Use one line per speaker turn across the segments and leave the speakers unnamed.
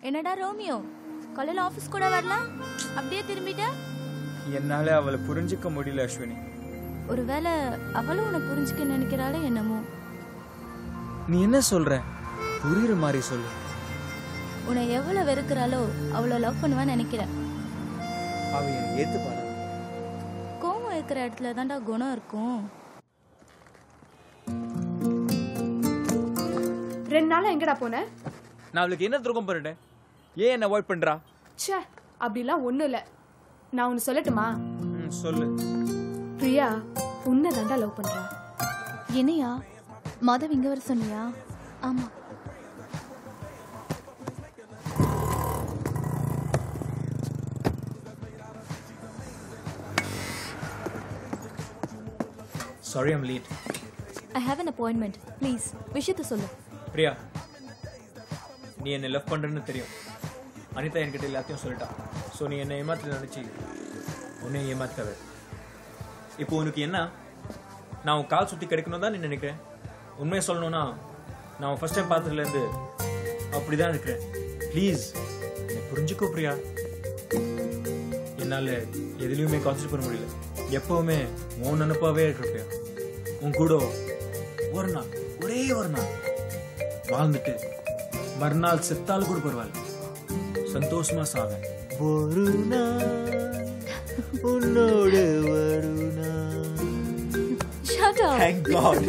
என்னடா ரோமியோ, காலையில ஆபீஸ் கூட வரல, அப்படியே திரும்பிட்ட?
என்னால அவளை புரிஞ்சுக்க முடியல அஸ்வினி.
ஒருவேளை அவளும் உன்னை புரிஞ்சுக்க நினைக்கிறாளே என்னமோ.
நீ என்ன சொல்ற? புரியுற மாதிரி சொல்லு.
உன்னை எவ்வளவு வெறுக்கிறாளோ அவளை லவ் பண்ணுவான்னு நினைக்கிறேன்.
அவ என்னை ஏத்துப்பாளா?
கோவம் இருக்கிற இடத்துல தான்டா குணம் இருக்கும்.
2 நாளா எங்கடா போன?
நான் அவளுக்கு என்ன துரோகம் பண்ணிட்டேன்? ஏன் என்ன அவாய்ட் பண்றா?
ச்சே, அப்படிலாம் ஒண்ணும் இல்ல. நான் ஒன்னு சொல்லட்டுமா?
சொல்லு.
பிரியா உன்னை தாண்டா லவ் பண்றா.
என்னையா? மாதவ் இங்க வர சொன்னியா? ஆமா.
Sorry, I'm late.
I have an appointment. Please, விஷயத்தை சொல்லு.
பிரியா, நீ என்ன லவ் பண்றேன்னு தெரியும். அனிதா என்கிட்ட எல்லாத்தையும் சொல்லிட்டா. ஸோ நீ என்னை ஏமாத்த நினைச்சு உன்னை ஏமாத்தாத. இப்போ உனக்கு என்ன? நான் உன் கால் சுற்றி கிடைக்கணும் தான் நீ நினைக்கிறேன். உண்மையை சொல்லணும்னா நான் ஃபர்ஸ்ட் டைம் பார்த்ததுலேருந்து அப்படிதான் இருக்கிறேன். ப்ளீஸ் என்னை புரிஞ்சுக்கோ பிரியா. என்னால் எதுலையுமே கான்சன்ட்ரேட் பண்ண முடியல. எப்பவுமே உன் நினப்பாவே இருக்கிற பிரியா. உன் கூட ஒரு நாள், ஒரே ஒரு நாள் வாழ்ந்துட்டு மறுநாள் செத்தாலும் கூட பரவாயில்ல, சந்தோஷமா சாவேன். ஒரு நாள் உன்னோடு Varuna.
Shut up.
Thank God.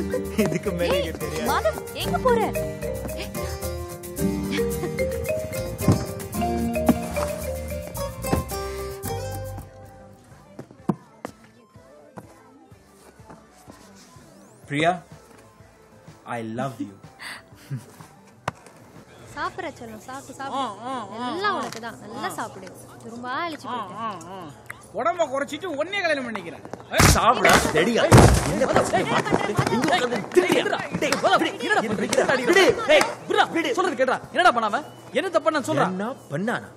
இதுக்கு மேலே எனக்கு தெரியாது.
மாதவ், எங்க போற?
Priya, I love you.
சாப்பிட சொல்லும். சாப்பிடு. எல்லாம் உனக்கு தான். நல்லா சாப்பிடு. ரொம்ப அழிச்சு போயிட்டேன்.
உடம்ப குறைச்சிட்டு ஒன்னே கல்யாணம் பண்ணிக்கிறேன்.
சாப்பிடா தெடியா.
சொல்றது கேட்டா என்னடா பண்ணாம? என்ன தப்பு நான் சொல்றேன்?
என்ன பண்ணானா?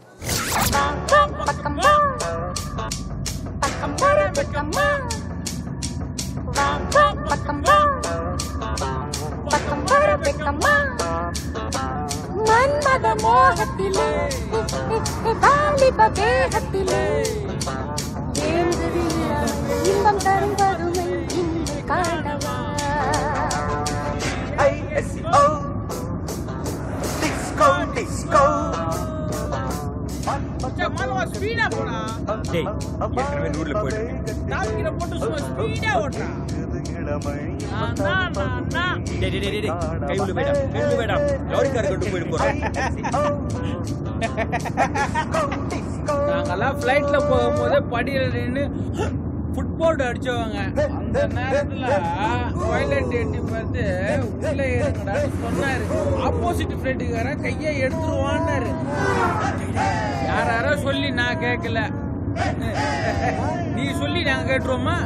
மன்மத மோகத்திலே வாலிப தேகத்திலே இன்பம் தரும் பருமை இன்று காணவா.
ISO disco disco.
Malava speedo போடா.
டேய், ஏற்கனவே ரூட்ல போயிட்டு
நாளைக்கு போட்டு சும்மா ஸ்பீடா ஓடுறா.
டேய் கை உள்ள வேடா. லாரிக்கார கொண்டு போயிட்டு போறேன்.
நாங்கெல்லாம் ஃப்ளைட்ல போகும்போது படியில நின்று ஃபுட்போர்ட் அடிச்சவங்க. அந்த நேரத்துல டாய்லெட் எட்டி பார்த்து உள்ள ஏறுங்கடா சொன்னாரு. ஆப்போசிட் ஃப்ளைட்டுக்காரன் கையை எடுத்துருவான்னாரு. யாரோ சொல்லி நான் கேட்கல. நீ சொல்லி நாங்க கேட்டுருவோமா?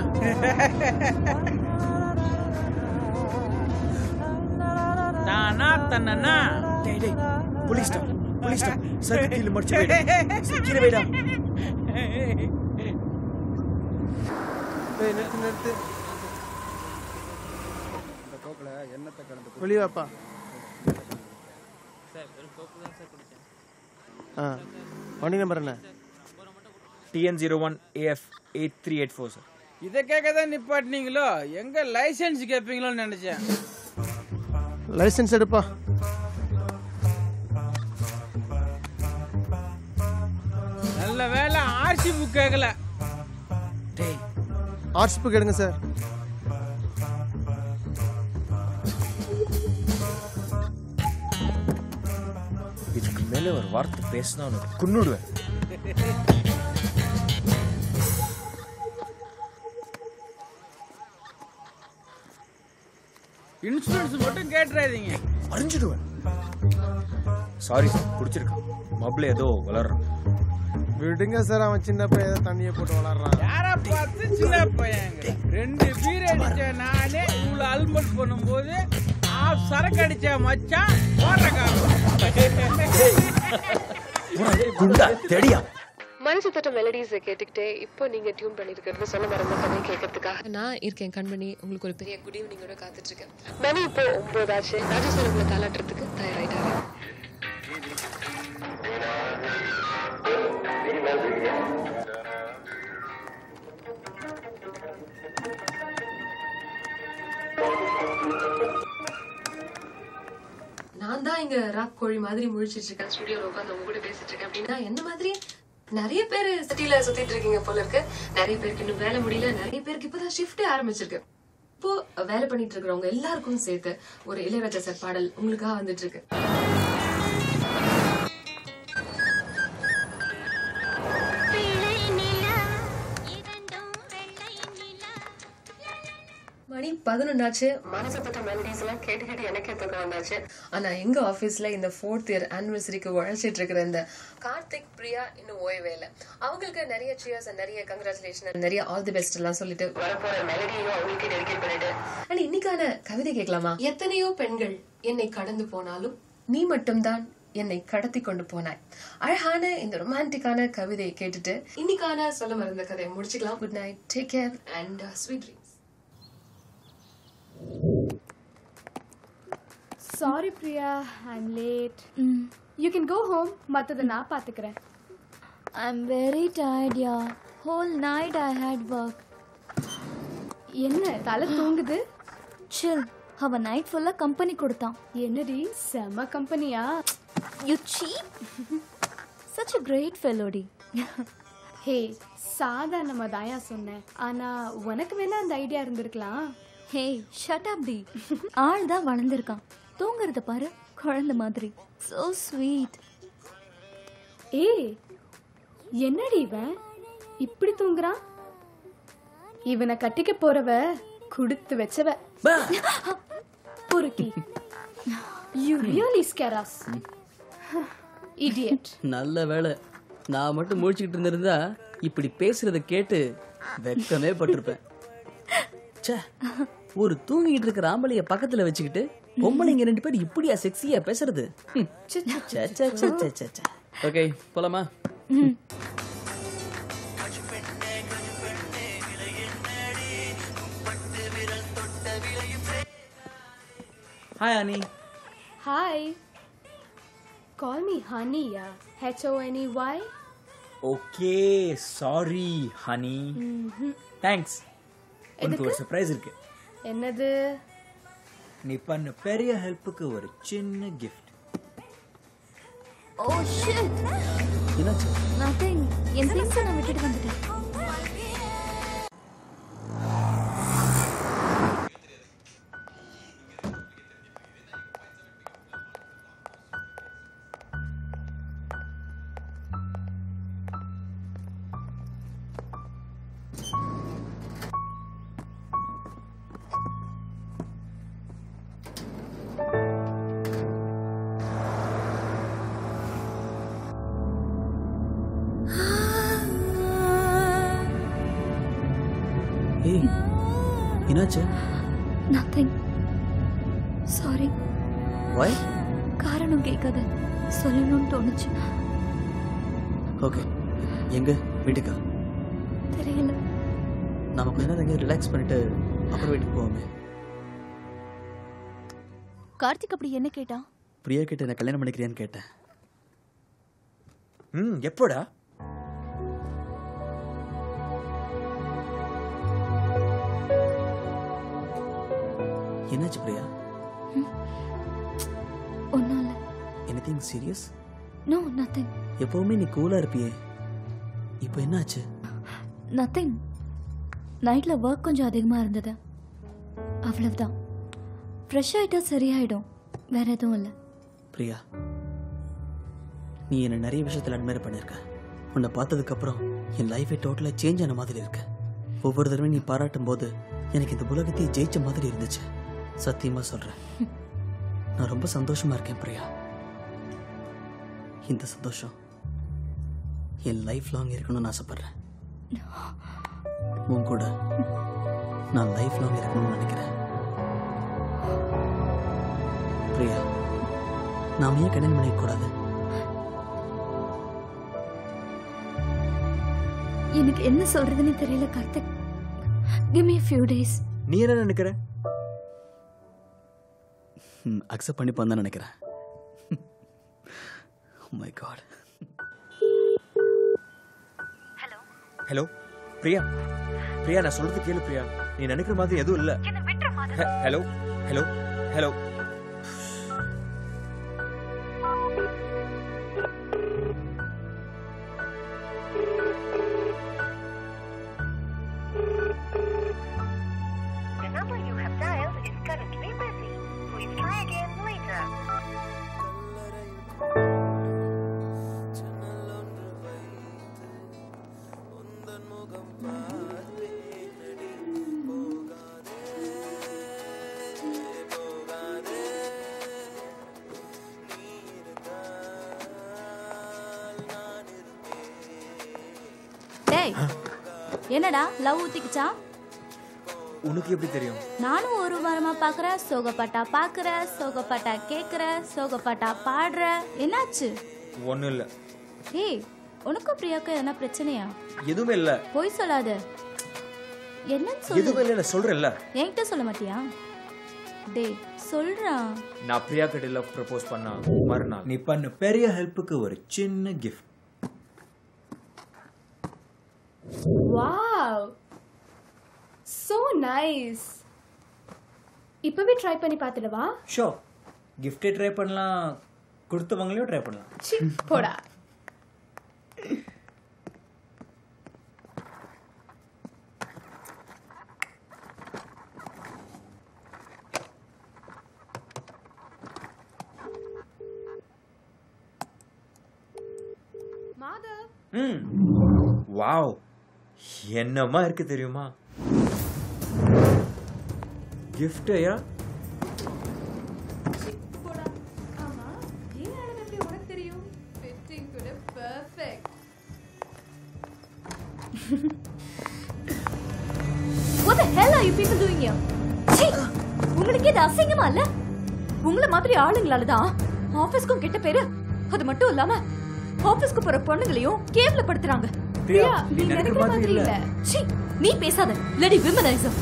நானா தன்னனா?
டேய் போலீஸ் ஸ்டாப் சர்க்கு கீழ மடிச்சு கீழ வைடா.
டேய் நிறுத்து. இந்த கோக்குல எண்ணத்தை கலந்து வெளிய வாப்பா.
சார் வெறும் கோக்கு தான் சார் குடிச்சேன்.
வண்டி நம்பர் என்ன?
TN01 AF 8384 sir.
இதை கேட்க தான் நிப்பாட்டினீங்களோ? எங்க லைசன்ஸ் கேட்பீங்களோன்னு நினைச்சேன்.
லைசன்ஸ் எடுப்பா.
நல்ல வேலை ஆர்சி புக் கேட்கல.
டேய்
ஆர்சி புக் எடுங்க சார்.
இதுக்கு மேல ஒரு வார்த்தை பேசினா உனக்கு குன்னுடுவேன்.
இன்சூரன்ஸ் மட்டும் கேட்டுறாதீங்க,
அறிஞ்சிடுவேன். Sorry sir, குடிச்சிருக்கான். மப்ள ஏதோ வளர்றான்.
விடுங்க சார், அவன் சின்ன பையன் தண்ணியை போட்டு வளர்றான்.
யாரா பார்த்து சின்ன பையன்? 2 பீர் அடிச்ச நானே இவ்வளவு அல்மட் பண்ணும்போது சரக்கு அடிச்ச மச்சான்
குண்டா தெடியா.
மனசு தட்ட மெலடிஸ் கேட்டுக்கிட்டே இப்போ நீங்க டியூன் பண்ணிருக்கிறது சொல்ல மறந்துட்டேன் கேட்கறதுக்காக நான் இருக்கேன் கண்மணி. உங்களுக்கு ஒரு பெரிய குட் ஈவினிங்கோட காத்துட்டு இருக்கேன். மணி இப்போ 9 ஆச்சு. ராஜேஸ்வரங்களை தாளாட்டுறதுக்கு தயாராயிட்டாரு. இங்க ராக் கோழி மாதிரி முழிச்சிட்டு இருக்கேன், ஸ்டுடியோல உட்காந்து உங்க கூட பேசிட்டு இருக்கேன் அப்படின்னா என்ன மாதிரி நிறைய பேர் சிட்டில சுத்திட்டு இருக்கீங்க போல இருக்கு. நிறைய பேருக்கு இன்னும் வேலை முடியல, நிறைய பேருக்கு இப்பதான் ஷிஃப்டே ஆரம்பிச்சிருக்கு. இப்போ வேலை பண்ணிட்டு இருக்கிறவங்க எல்லாருக்கும் சேர்த்து ஒரு இளையராஜா சார் பாடல் உங்களுக்காக வந்துட்டு இருக்கு. மணி 11 ஆச்சு. மனசுப்பட்ட மெலடிஸ் எல்லாம் கேட்டு கேட்டு எனக்கே தூக்கம் வந்தாச்சு. ஆனா எங்க ஆபீஸ்ல இந்த 4th இயர் ஆனிவர்சரிக்கு உழைச்சிட்டு இருக்கிற இந்த கார்த்திக், பிரியா இன்னும் ஓய்வே இல்லை. அவங்களுக்கு நிறைய சியர்ஸ், நிறைய கங்க்ராச்சுலேஷன், நிறைய ஆல் தி பெஸ்ட் எல்லாம் சொல்லிட்டு வரப்போற மெலடியும் அவங்களுக்கு டெடிகேட் பண்ணிட்டு அண்ட் இன்னைக்கான கவிதை கேட்கலாமா? எத்தனையோ பெண்கள் என்னை கடந்து போனாலும் நீ மட்டும்தான் என்னை கடத்தி கொண்டு போனாய். அழகான இந்த ரொமான்டிக்கான கவிதையை கேட்டுட்டு இன்னைக்கான சொல்ல மறந்த கதையை முடிச்சுக்கலாம். Good night, take care and sweet dreams.
Sorry Priya, I'm late. You can go home. மத்தத நான் பாத்துக்கறேன்.
I'm very tired, yeah. Whole night I had work.
என்ன தலை தூங்குது?
Chill. அவ நைட் ஃபுல்லா கம்பெனி கொடுத்தான்.
என்னடி செம கம்பெனியா?
You cheap. Such a great fellow.
ஹே, சாதாரணமா தாயா சொன்னேன். ஆனா உனக்கு வேணா அந்த ஐடியா இருந்திருக்கலாம்.
ஹே, shut up டி. ஆள் தான் வளர்ந்திருக்கான். தூங்குறத பாரு, குழந்தை மாதிரி. So sweet.
ஏய், என்னடி இவன் இப்படி தூங்குறான்? இவனை கட்டிக்க போறவ குடுத்து வச்சவ. பொறுக்கி. You really scare us. Idiot.
நல்ல வேளை நான் மட்டும் முழிச்சுக்கிட்டு இருந்திருந்தா இப்படி பேசுறத கேட்டு வெக்கமே பட்டிருப்பேன். ஒரு தூங்கிட்டு இருக்கிற ஆம்பளைய பக்கத்துல வச்சுக்கிட்டு பொம்பளைங்க 2 பேர் இப்படியா செக்ஸியா பேசுறது? ஓகே, போலாமா? Hi honey.
Hi. Call me honey, yeah. H-O-N-E-Y.
Okay, sorry honey. Thanks. உனக்கு ஒரு சர்ப்ரைஸ் இருக்கு.
என்னது?
நீ பண்ண பெரிய ஹெல்ப்புக்கு ஒரு சின்ன கிஃப்ட்.
Oh shit.
என்னாச்சு?
Nothing. என் things நான் விட்டுட்டு வந்துட்டேன்.
ஏய், என்னாச்சு?
Nothing. Sorry.
Why?
காரணம் கேட்காத. சொல்லணும்னு தோணுச்சு.
ஓகே, எங்க வீட்டுக்கா?
தெரியல.
நாம கொஞ்ச நேரம் எங்க ரிலாக்ஸ் பண்ணிட்டு அப்புறம் வீட்டுக்கு போவோமே.
கார்த்திக் அப்படி என்ன கேட்டான்?
பிரியா கிட்ட என்ன கல்யாணம் பண்ணிக்கிறியான்னு கேட்டேன்.
எப்போடா?
என்னாச்சு பிரியா?
ஒன்னும் இல்ல.
Anything serious?
No, nothing.
எப்பவுமே நீ கூலா இருப்பியே, இப்போ என்னாச்சு?
நத்திங். நைட்ல ஒர்க் கொஞ்சம் அதிகமா இருந்தது, அவ்வளவுதான். ஃப்ரெஷ் ஆயிட்டா சரியாயிடும், வேற எதுவும் இல்லை.
பிரியா, நீ என்ன நிறைய விஷயத்துல அட்மையர் பண்ணிருக்க. உன்னை பார்த்ததுக்கு அப்புறம் என் லைஃபே டோட்டலா சேஞ்ச் ஆன மாதிரி இருக்கு. ஒவ்வொரு தடவையும் நீ பாராட்டும் போது எனக்கு இந்த உலகத்தையே ஜெயிச்ச மாதிரி இருந்துச்சு. சத்தியமா சொல்றேன், நான் ரொம்ப சந்தோஷமா இருக்கேன் பிரியா. இந்த சந்தோஷம் என் லைஃப் லாங் இருக்கணும்னு ஆசைப்படுறேன். உன் கூட நான் லைஃப் லாங் இருக்கணும்னு நினைக்கிறேன். பிரியா, நாம ஏன் கல்யாணம் பண்ணிக்க கூடாது?
எனக்கு என்ன சொல்றதுன்னு தெரியல Karthik. Give me a few days.
நீ என்ன நினைக்கிற?
அக்செப்ட் பண்ணி பண்ண நினைக்கிறேன். Oh my God.
Hello Priya. Priya, நான் சொல்றது கேளு பிரியா. நீ நினைக்கிற மாதிரி எதுவும் இல்ல. Hello hello hello.
ஏய் என்னடா லவ் ஊத்திக்கிச்சா?
உனக்கு எப்படி தெரியும்?
நானும் ஒரு வாரமா பாக்குறேன், சோகப்பாட்டா பாக்குற, சோகப்பாட்டா கேக்குற, சோகப்பாட்டா பாடுற. என்னாச்சு?
ஒண்ணும் இல்ல.
ஏய் உனக்கும் பிரியாக்கும் என்ன பிரச்சனையா?
எதுவுமே இல்ல.
போய் சொல்லாத. என்னன்னு சொல்லு.
எதுவுமே இல்ல சொல்றேன்ல.
என்கிட்ட சொல்ல மாட்டியா? டேய் சொல்றா.
நான் பிரியா கிட்ட லவ் ப்ரப்போஸ் பண்ணா மறுநாள் நீ பண்ண பெரிய ஹெல்ப்புக்கு ஒரு சின்ன கிஃப்ட்.
Wow so nice. இப்பவே ட்ரை பண்ணி பார்த்துடவா?
ஷோ கிஃப்டே ட்ரை பண்ணலாம், கொடுத்தவங்களையும் ட்ரை பண்ணலாம்.
சி போடா. மாதவ்.
வாவ் என்னமா இருக்கு தெரியுமா? கிஃப்ட்யா?
போடா. ஆமா ஏன் அழகு எப்படி உனக்கு தெரியும்? ஃபிட்டிங் கூட perfect.
What the hell are you people doing here? சீ உங்களுக்கு இது அசிங்கமா இல்ல? உங்கள மாதிரி ஆளுங்களால தான் ஆபீஸ்க்கும் கெட்ட பேரு. அது மட்டும் இல்லாம ஆபீஸ்க்கு போற பொண்ணுங்களையும் கேவலப்படுத்துறாங்க.
பிரியா நீ நினைக்கிற மாதிரி இல்ல.
சீ நீ பேசாத. Lady womaniser.